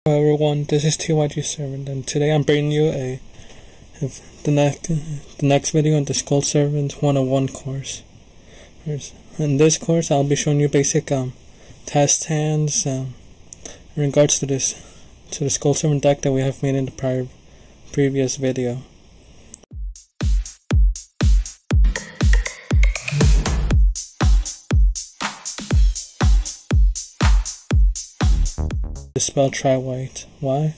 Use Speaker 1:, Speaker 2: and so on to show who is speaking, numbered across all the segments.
Speaker 1: Hello everyone, this is TYG Servant, and today I'm bringing you the next video on the Skull Servant 101 course. In this course, I'll be showing you basic test hands in regards to the Skull Servant deck that we have made in the previous video. The spell Try White. Why?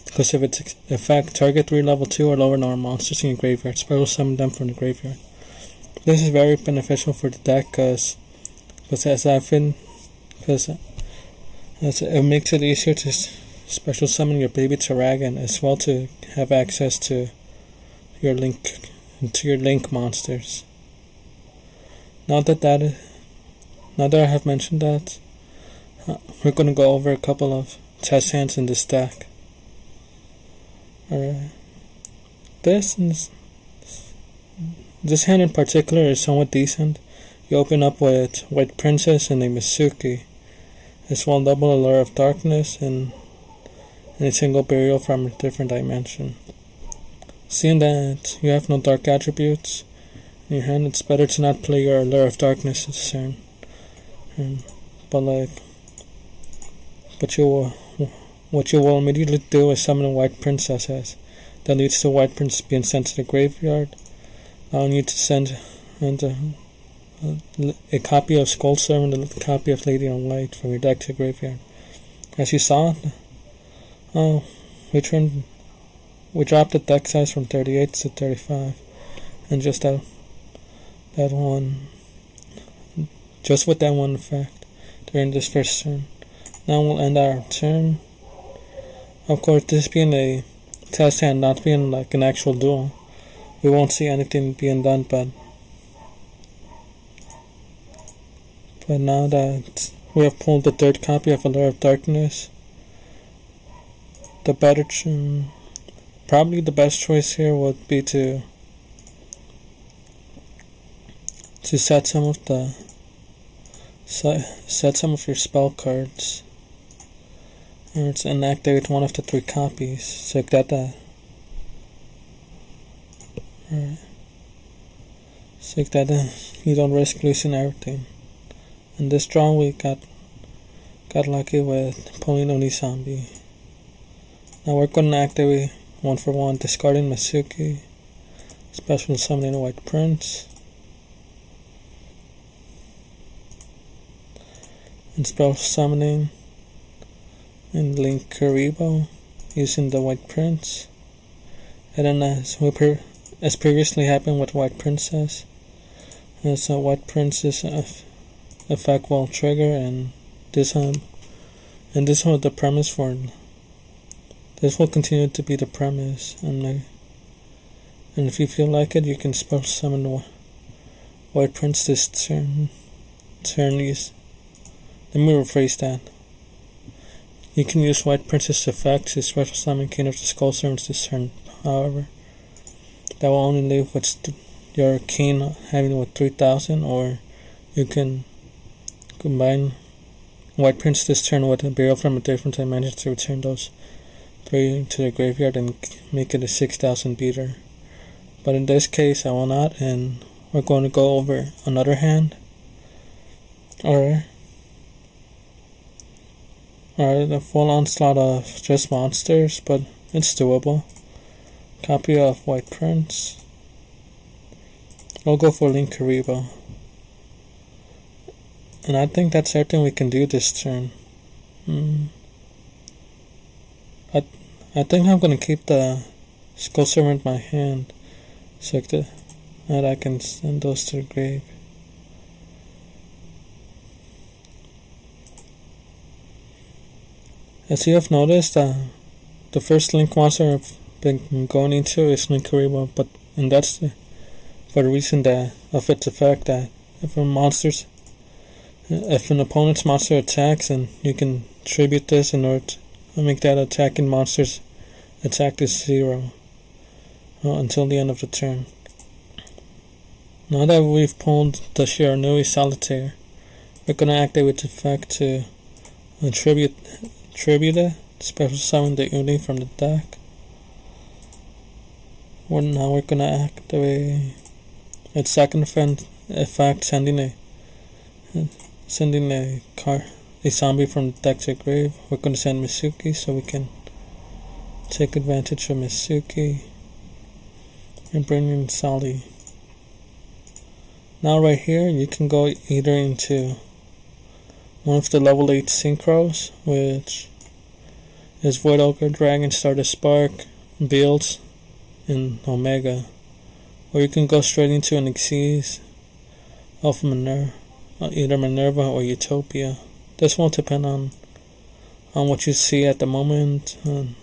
Speaker 1: Because of its effect, target 3 level 2 or lower number monsters in your graveyard. Spell will summon them from the graveyard. This is very beneficial for the deck because it makes it easier to special summon your baby Taragon, as well to have access to your link monsters. Now that I have mentioned that, we're going to go over a couple of test hands in this deck. Alright. This hand in particular is somewhat decent. You open up with White Princess and a Mizuki, as well double Allure of Darkness and a single burial from a different dimension. Seeing that you have no dark attributes in your hand, it's better to not play your Allure of Darkness this turn. What you will immediately do is summon a White Princess. That leads to White Princess being sent to the graveyard, allowing you to send a copy of Skull Servant and a copy of Lady in White from your deck to the graveyard. As you saw, we dropped the deck size from 38 to 35, and just with that one effect during this first turn. Now we'll end our turn. Of course, this being a test hand, not being like an actual duel, we won't see anything being done, but now that we have pulled the third copy of Allure of Darkness, probably the best choice here would be to set some of your spell cards and activate one of the 3 copies, so that you don't risk losing everything. In this draw, we got lucky with pulling Oni-Zombie. Now we're going to activate 1 for 1, discarding Mizuki, special summoning a White Prince, and spell summoning and Linkuriboh using the White Prince. And then as previously happened with White Princess, so White Princess effect will trigger, and this will continue to be the premise, and if you feel like it, you can spell summon the White Prince this turn. Let me rephrase that. You can use White Princess effects to special summon King of the Skull Servants this turn. However, that will only leave with your King having with 3,000, or you can combine White Prince this turn with a burial from a different dimension to return those 3 to the graveyard and make it a 6,000 beater. But in this case, I will not, and we're going to go over another hand. Alright, a full onslaught of just monsters, but it's doable. Copy of White Prince. I'll go for Linkuriboh. And I think that's everything we can do this turn. I think I'm going to keep the Skull Servant in my hand, so that I can send those to the grave. As you have noticed, the first link monster I've been going into is Linkuriboh, and that's for the reason of its effect that if an opponent's monster attacks, and you can tribute this in order to make that attacking monster's attack to 0 until the end of the turn. Now that we've pulled the Shiranui Solitaire, we're going to activate the effect to tribute special summon the Uni from the deck. Now we're gonna activate its second effect, sending a zombie from the deck to the grave. We're gonna send Mitsuki so we can take advantage of Mitsuki and bring in Sally. Now right here you can go either into one of the level 8 synchros, which is Void Ogre, Dragon, Stardust Spark, builds in Omega, or you can go straight into an Xyz of Minerva, either Minerva or Utopia. This won't depend on what you see at the moment,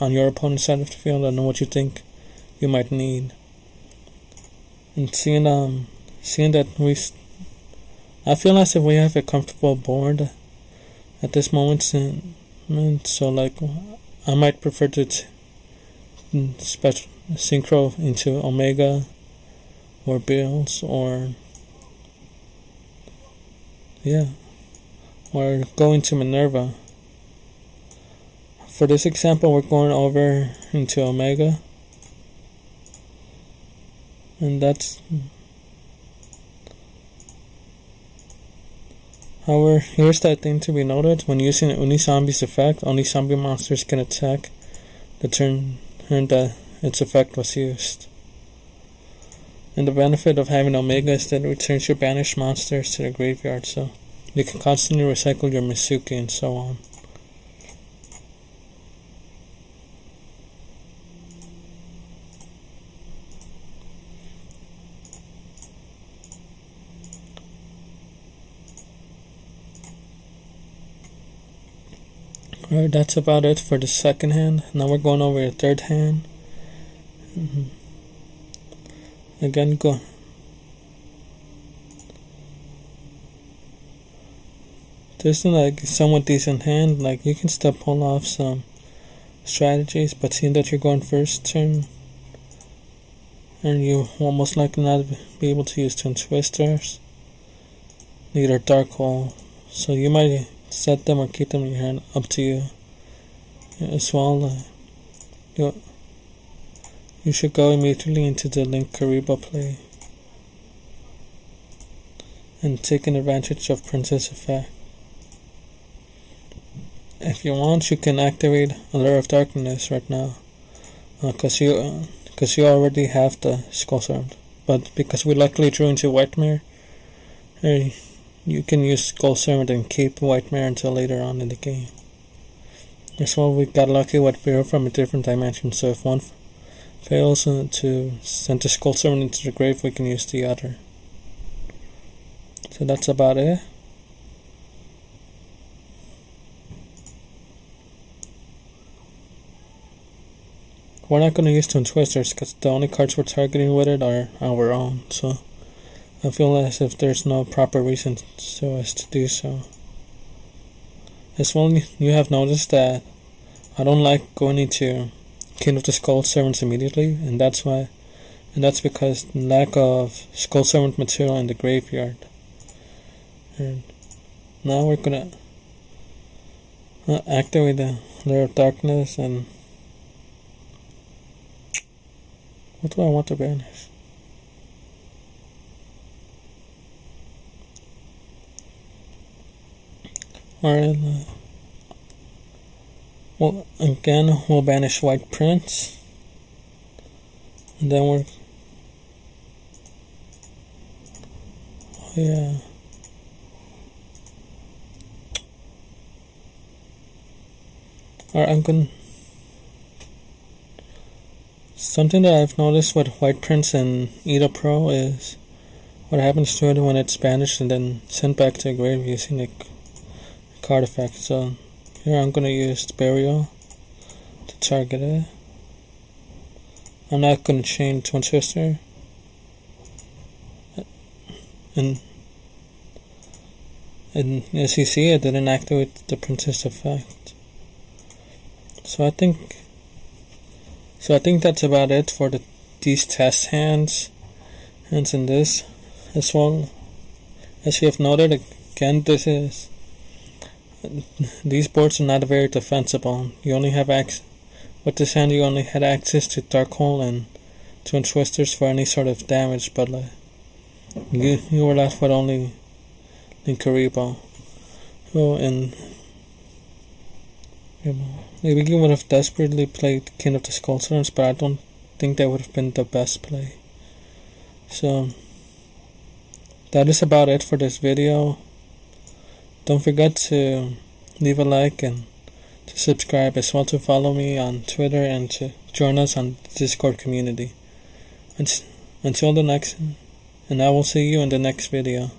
Speaker 1: on your opponent's side of the field, and what you think you might need. And seeing that I feel as if we have a comfortable board at this moment, so like I might prefer to special synchro into Omega or Bills, or go into Minerva. For this example, we're going over into Omega, and that's. However, here's that thing to be noted: when using Unizombi's effect, only zombie monsters can attack the turn that its effect was used. And the benefit of having Omega is that it returns your banished monsters to the graveyard, so you can constantly recycle your Mitsuki and so on. Alright, that's about it for the second hand. Now we're going over the third hand. Again, go. This is like somewhat decent hand. Like you can still pull off some strategies, but seeing that you're going first turn, and you will most likely not be able to use Twin Twisters, neither Dark Hole, so you might set them or keep them in your hand, up to you. As well, you should go immediately into the Link Kariba play and taking advantage of Princess effect. If you want, you can activate Allure of Darkness right now, because you already have the Skull Sword. But because we luckily drew into White Mirror, you can use Skull Sword and keep White Mirror until later on in the game. As well, we got lucky with Mirror from a different dimension, so if one fails to send the Skull Sword into the grave, we can use the other. So that's about it. We're not going to use Twin Twisters because the only cards we're targeting with it are our own, so I feel as if there's no proper reason so as to do so. As well, you have noticed that I don't like going into King of the Skull Servants immediately, and that's because lack of Skull Servant material in the graveyard. And now we're gonna activate the Lair of Darkness, and what do I want to banish? Alright, well, again, we'll banish White Prince, and then we're, Alright, something that I've noticed with White Prince and Ida Pro is what happens to it when it's banished and then sent back to the grave using a card effect. So here I'm going to use Burial to target it. I'm not going to chain Twin Twister, and as you see, I didn't activate the Princess effect. So I think that's about it for these test hands in this. As well as you have noted, again, this is these boards are not very defensible. You only have access with this hand. You only had access to Dark Hole and Twin Twisters for any sort of damage, but you were left with only Linkuriboh. Oh, and maybe you would have desperately played King of the Skullturners, but I don't think that would have been the best play. So that is about it for this video. Don't forget to leave a like and to subscribe, as well to follow me on Twitter and to join us on the Discord community. Until the next, and I will see you in the next video.